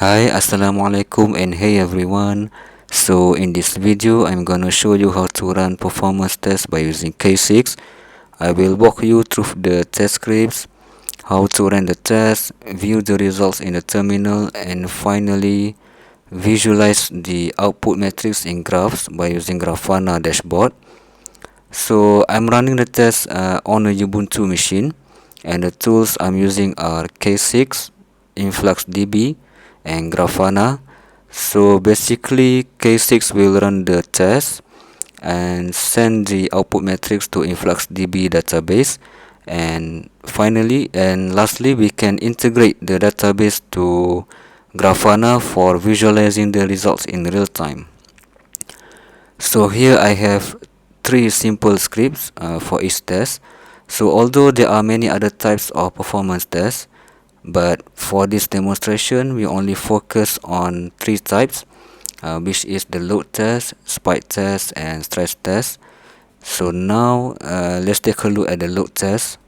Hi, Assalamualaikum and hey everyone. So in this video, I'm gonna show you how to run performance tests by using K6. I will walk you through the test scripts, how to run the test, view the results in the terminal, and finally visualize the output metrics in graphs by using Grafana dashboard. So I'm running the test on a Ubuntu machine, and the tools I'm using are K6, InfluxDB, and Grafana. So basically, K6 will run the test and send the output metrics to InfluxDB database. And finally, and lastly, we can integrate the database to Grafana for visualizing the results in real time. So here I have three simple scripts for each test. So although there are many other types of performance tests, but for this demonstration we only focus on three types, which is the load test, spike test, and stress test. So now let's take a look at the load test.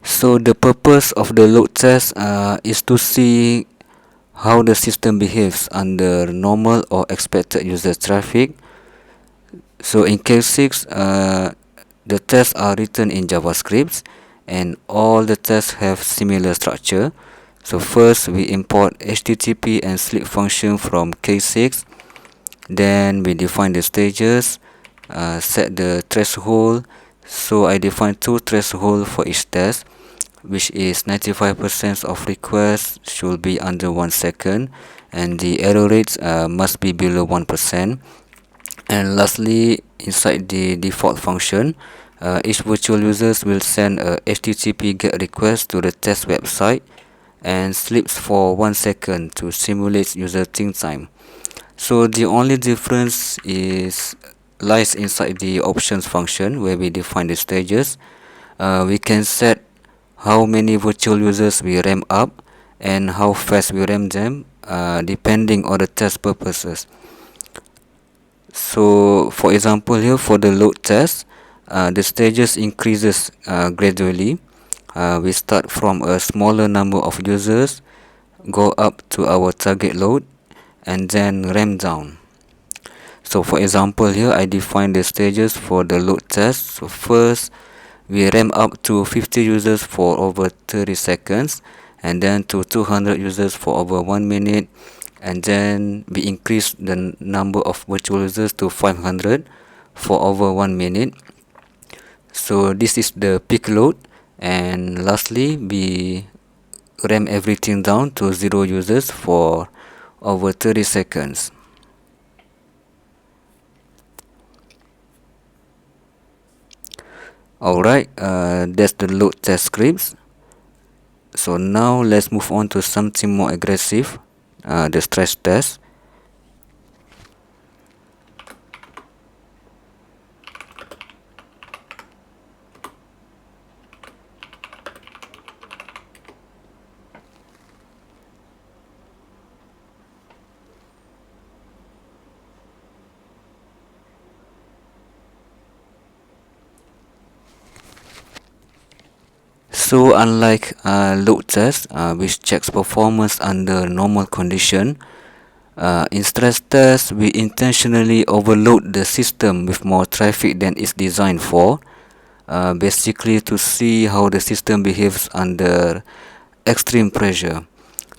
So the purpose of the load test is to see how the system behaves under normal or expected user traffic. So in case 6, the tests are written in JavaScript and all the tests have similar structure. So first we import HTTP and sleep function from case 6, then we define the stages, set the threshold. So I define two thresholds for each test, which is 95% of requests should be under 1 second and the error rates must be below 1%. And lastly, inside the default function, each virtual users will send a HTTP GET request to the test website and sleeps for 1 second to simulate user think time. So the only difference lies inside the options function where we define the stages. We can set how many virtual users we ramp up and how fast we ramp them depending on the test purposes. So for example here for the load test, the stages increases gradually. We start from a smaller number of users, go up to our target load, and then ramp down. So for example here I define the stages for the load test. So first we ramp up to 50 users for over 30 seconds, and then to 200 users for over 1 minute, and then we increase the number of virtual users to 500 for over 1 minute. So this is the peak load, and lastly we ramp everything down to 0 users for over 30 seconds. Alright, that's the load test scripts. So now let's move on to something more aggressive, the stress test. So unlike load test, which checks performance under normal condition, in stress test we intentionally overload the system with more traffic than it's designed for, basically to see how the system behaves under extreme pressure.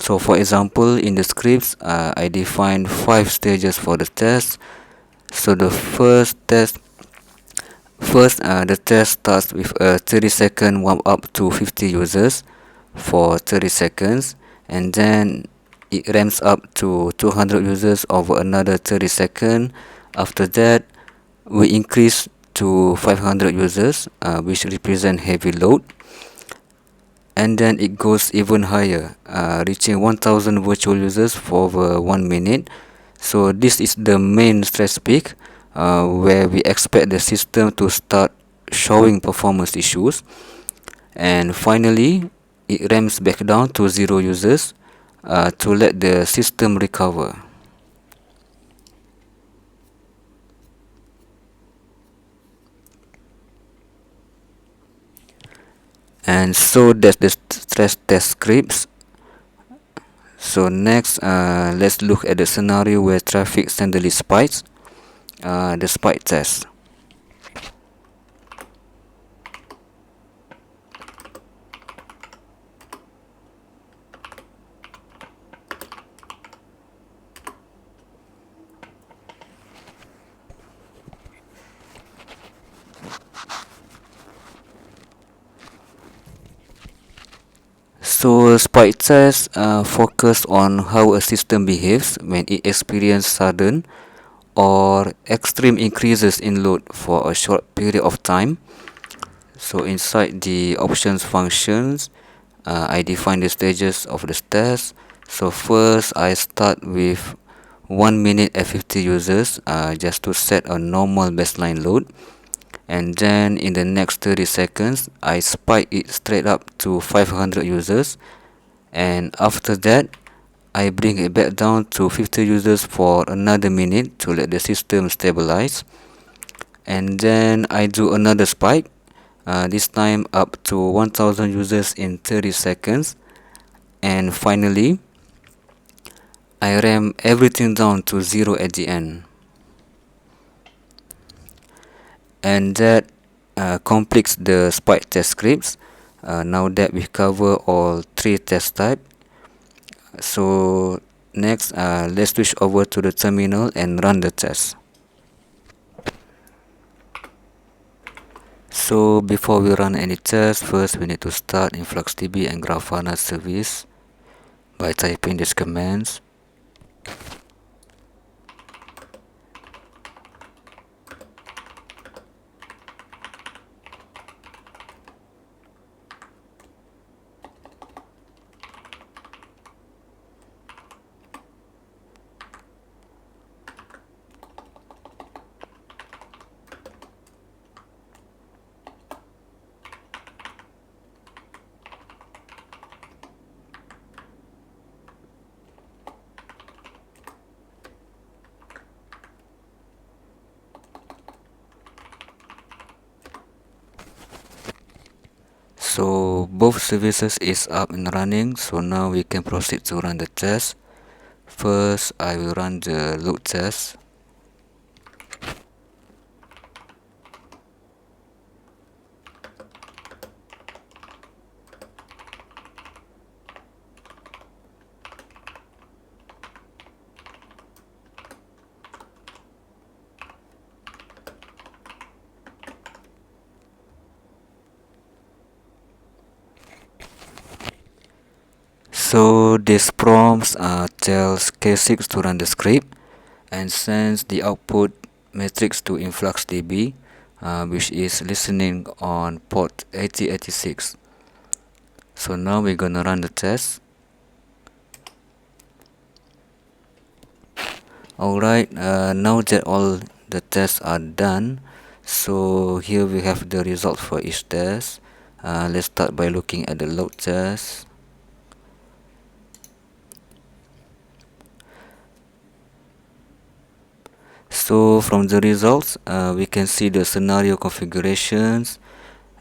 So for example in the scripts, I define 5 stages for the test. So the the test starts with a 30-second warm up to 50 users for 30 seconds, and then it ramps up to 200 users over another 30 seconds. After that, we increase to 500 users, which represent heavy load, and then it goes even higher, reaching 1000 virtual users for over 1 minute. So this is the main stress peak, where we expect the system to start showing performance issues. And finally it ramps back down to 0 users to let the system recover. And so that's the stress test scripts. So next, let's look at the scenario where traffic suddenly spikes, the spike test. So spike test focus on how a system behaves when it experiences sudden or extreme increases in load for a short period of time. So inside the options functions, I define the stages of the test. So first I start with 1 minute at 50 users, just to set a normal baseline load, and then in the next 30 seconds I spike it straight up to 500 users, and after that I bring it back down to 50 users for another minute to let the system stabilize, and then I do another spike, this time up to 1000 users in 30 seconds, and finally I ram everything down to 0 at the end. And that completes the spike test scripts. Now that we cover all three test types, so next let's switch over to the terminal and run the test. So before we run any test, first we need to start InfluxDB and Grafana service by typing these commands. So both services is up and running, so now we can proceed to run the test. First I will run the load test. So this prompts tells K6 to run the script and sends the output matrix to InfluxDB, which is listening on port 8086. So now we're gonna run the test. Alright, now that all the tests are done, so here we have the result for each test. Let's start by looking at the load test. So from the results, we can see the scenario configurations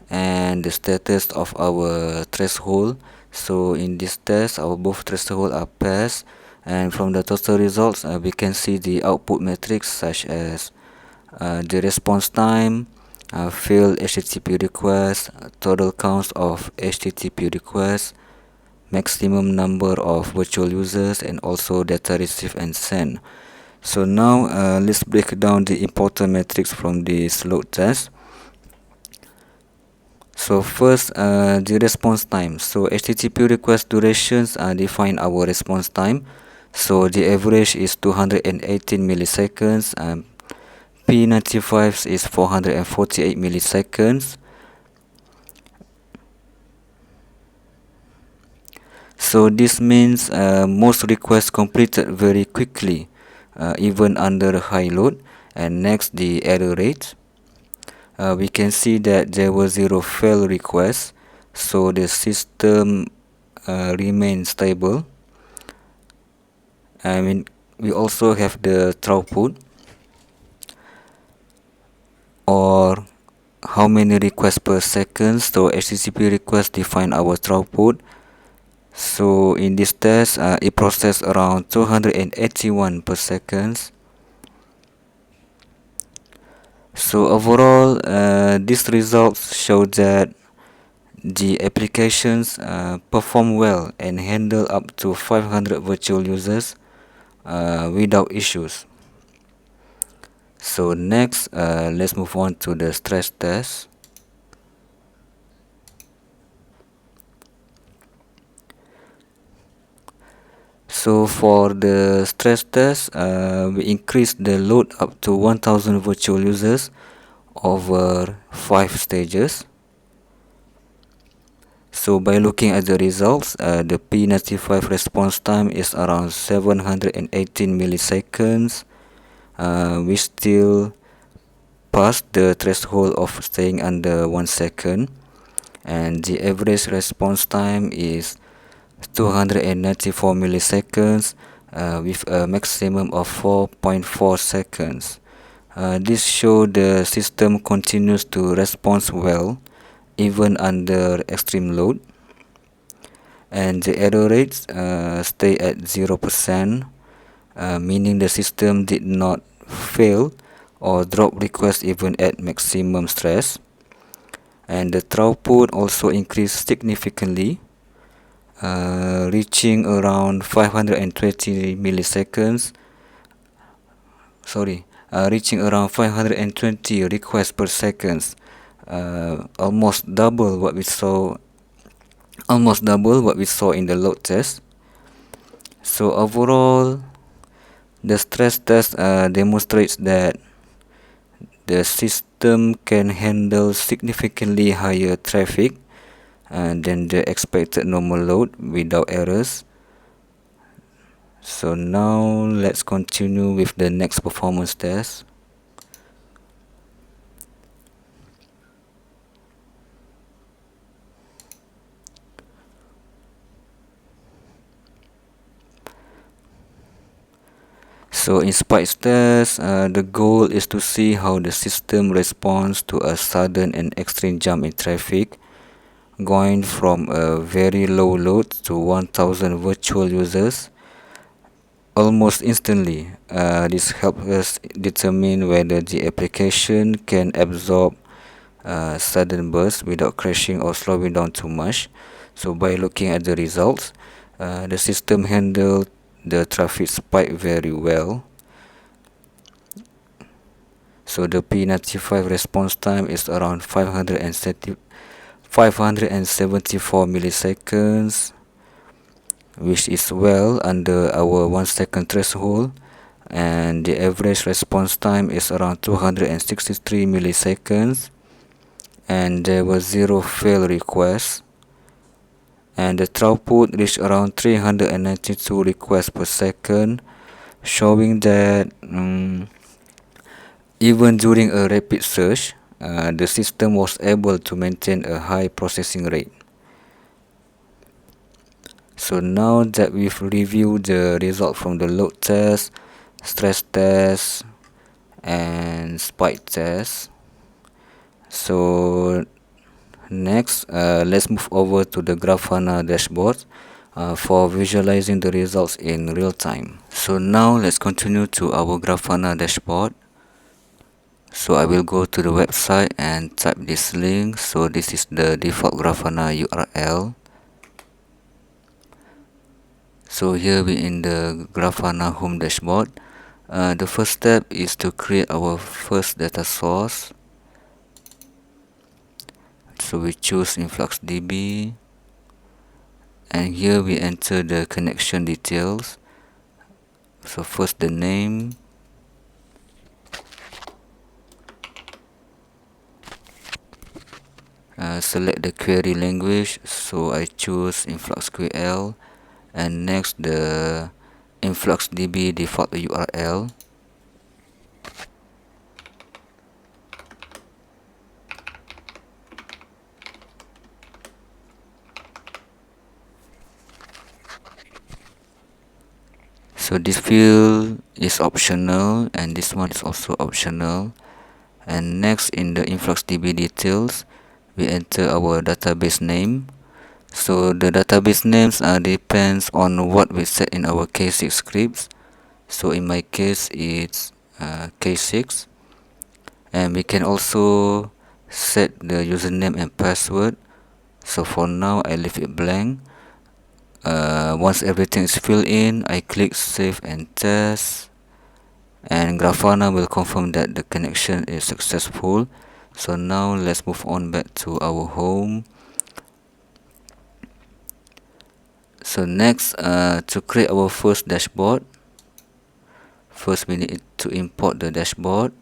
and the status of our threshold. So in this test, our both threshold are passed, and from the total results, we can see the output metrics such as the response time, failed HTTP requests, total counts of HTTP requests, maximum number of virtual users, and also data received and sent. So now let's break down the important metrics from this load test. So first, the response time. So HTTP request durations define our response time. So the average is 218 milliseconds, and P95 is 448 milliseconds. So this means most requests completed very quickly, even under high load. And next, the error rate. We can see that there were 0 failed requests, so the system remains stable. I mean, we also have the throughput, or how many requests per second. So HTTP request define our throughput. So in this test, it processed around 281 per second. So overall, these results show that the applications perform well and handle up to 500 virtual users without issues. So next, let's move on to the stress test. So for the stress test, we increase the load up to 1000 virtual users over 5 stages. So by looking at the results, the P95 response time is around 718 milliseconds. We still pass the threshold of staying under 1 second, and the average response time is 294 milliseconds with a maximum of 4.4 seconds. This shows the system continues to respond well even under extreme load, and the error rates stay at 0%, meaning the system did not fail or drop requests even at maximum stress. And the throughput also increased significantly, reaching around 520 milliseconds. Reaching around 520 requests per second, almost double what we saw. Almost double what we saw in the load test. So overall, the stress test demonstrates that the system can handle significantly higher traffic than the expected normal load without errors. So now let's continue with the next performance test. So in Spice test, the goal is to see how the system responds to a sudden and extreme jump in traffic, going from a very low load to 1000 virtual users almost instantly. This helps us determine whether the application can absorb sudden bursts without crashing or slowing down too much. So by looking at the results, the system handled the traffic spike very well. So the P95 response time is around 574 milliseconds, which is well under our 1 second threshold, and the average response time is around 263 milliseconds, and there was zero fail requests, and the throughput reached around 392 requests per second, showing that even during a rapid search, the system was able to maintain a high processing rate. So now that we've reviewed the result from the load test, stress test, and spike test, so next let's move over to the Grafana dashboard for visualizing the results in real time. So now let's continue to our Grafana dashboard. So I will go to the website and type this link. So this is the default Grafana URL. So here we in the Grafana home dashboard. The first step is to create our first data source. So we choose InfluxDB, and here we enter the connection details. So first the name, select the query language, so I choose InfluxQL, and next the InfluxDB default URL. So this field is optional and this one is also optional. And next, in the InfluxDB details, we enter our database name. So the database names depends on what we set in our K6 scripts. So in my case it's K6, and we can also set the username and password. So for now I leave it blank. Once everything is filled in, I click save and test, and Grafana will confirm that the connection is successful. So now let's move on back to our home. So next, to create our first dashboard, first we need to import the dashboard,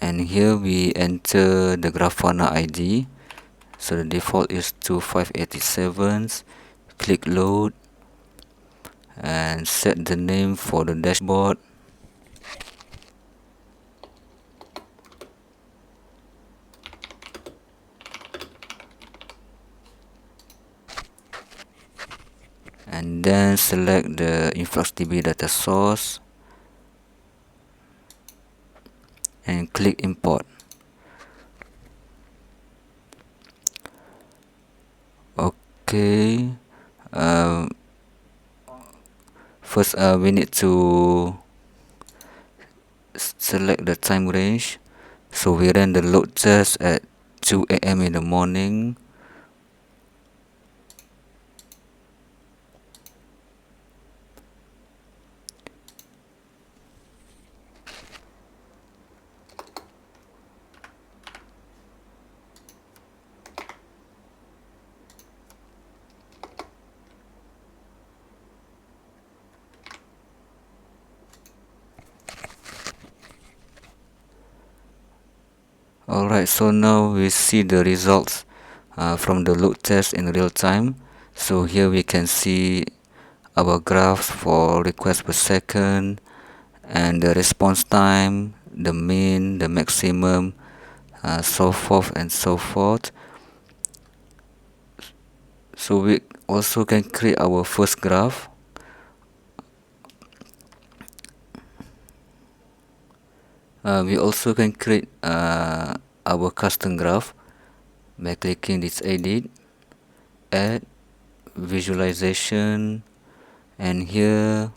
and here we enter the Grafana ID. So the default is 2587. Click load and set the name for the dashboard. And then select the InfluxDB data source and click import. Okay, first we need to select the time range. So we ran the load test at 2 a.m. in the morning. Alright, so now we see the results from the load test in real time. So here we can see our graphs for requests per second and the response time, the mean, the maximum, so forth and so forth. So we also can create our first graph. We also can create our custom graph by clicking this edit, add, visualization, and here,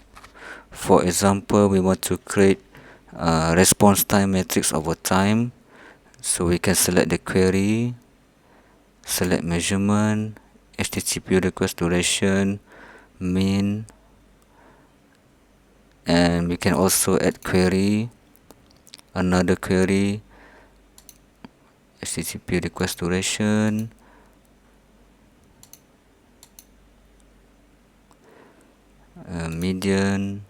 for example, we want to create response time matrix over time. So we can select the query, select measurement, HTTP request duration, mean, and we can also add query, another query, HTTP request duration, median,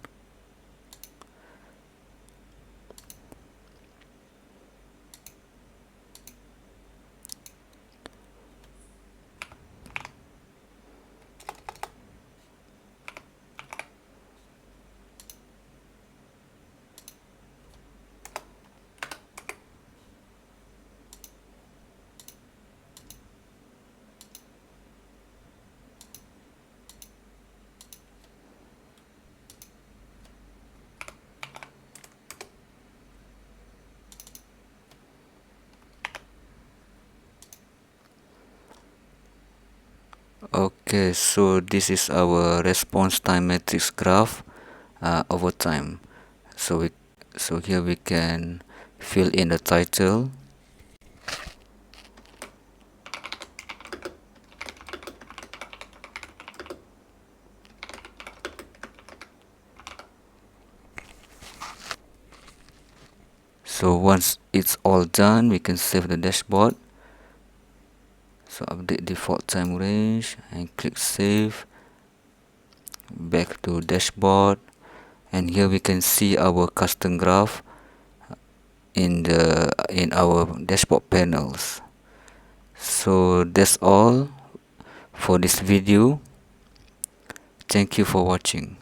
Okay, so this is our response time matrix graph over time. So here we can fill in the title. So once it's all done, we can save the dashboard. So update default time range and click save. Back to dashboard, and here we can see our custom graph in our dashboard panels. So that's all for this video. Thank you for watching.